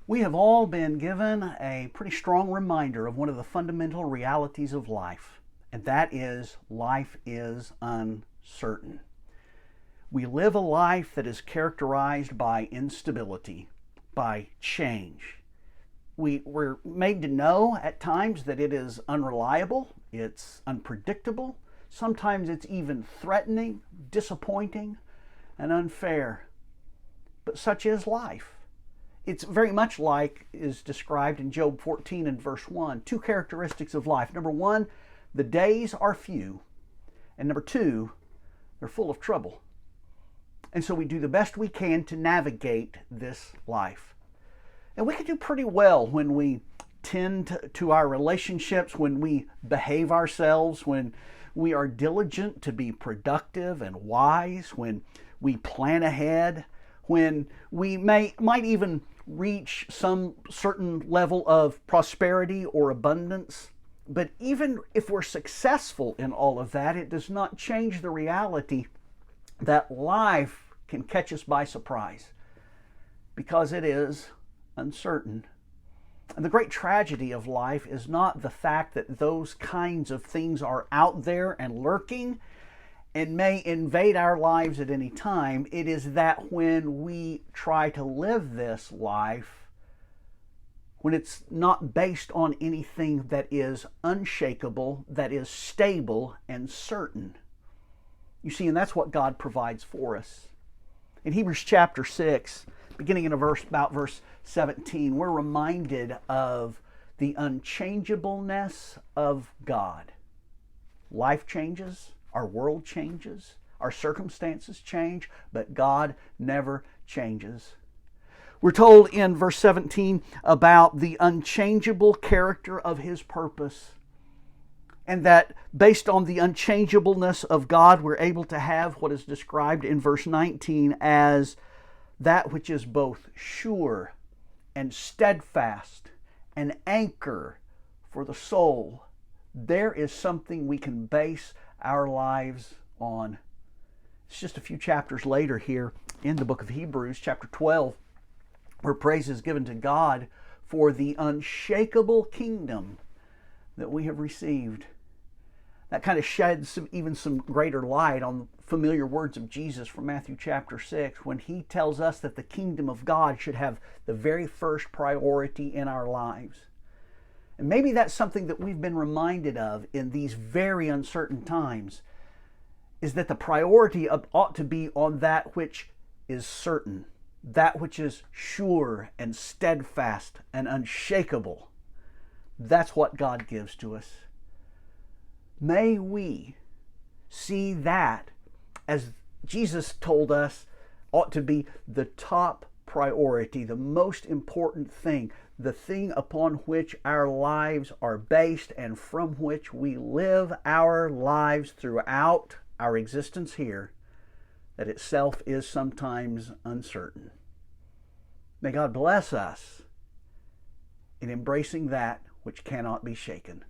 We have all been given a pretty strong reminder of one of the fundamental realities of life, and that is life is uncertain. We live a life that is characterized by instability, by change. We're made to know at times that it is unreliable, it's unpredictable, sometimes it's even threatening, disappointing, and unfair. But such is life. It's very much like is described in Job 14 and verse 1. Two characteristics of life. Number one, the days are few. And number two, they're full of trouble. And so we do the best we can to navigate this life. And we can do pretty well when we tend to our relationships, when we behave ourselves, when we are diligent to be productive and wise, when we plan ahead, when we might even reach some certain level of prosperity or abundance. But even if we're successful in all of that, it does not change the reality that life can catch us by surprise because it is uncertain. And the great tragedy of life is not the fact that those kinds of things are out there and lurking and may invade our lives at any time. It is that when we try to live this life, when it's not based on anything that is unshakable, that is stable and certain. You see, and that's what God provides for us. In Hebrews chapter 6, beginning in about verse 17, we're reminded of the unchangeableness of God. Life changes, our world changes, our circumstances change, but God never changes. We're told in verse 17 about the unchangeable character of His purpose, and that based on the unchangeableness of God, we're able to have what is described in verse 19 as that which is both sure and steadfast, an anchor for the soul. There is something we can base our lives on. It's just a few chapters later here in the book of Hebrews, chapter 12, where praise is given to God for the unshakable kingdom that we have received. That kind of sheds even some greater light on familiar words of Jesus from Matthew chapter 6 when He tells us that the kingdom of God should have the very first priority in our lives. And maybe that's something that we've been reminded of in these very uncertain times, is that the priority ought to be on that which is certain, that which is sure and steadfast and unshakable. That's what God gives to us. May we see that, as Jesus told us, ought to be the top priority, the most important thing, the thing upon which our lives are based and from which we live our lives throughout our existence here, that itself is sometimes uncertain. May God bless us in embracing that which cannot be shaken.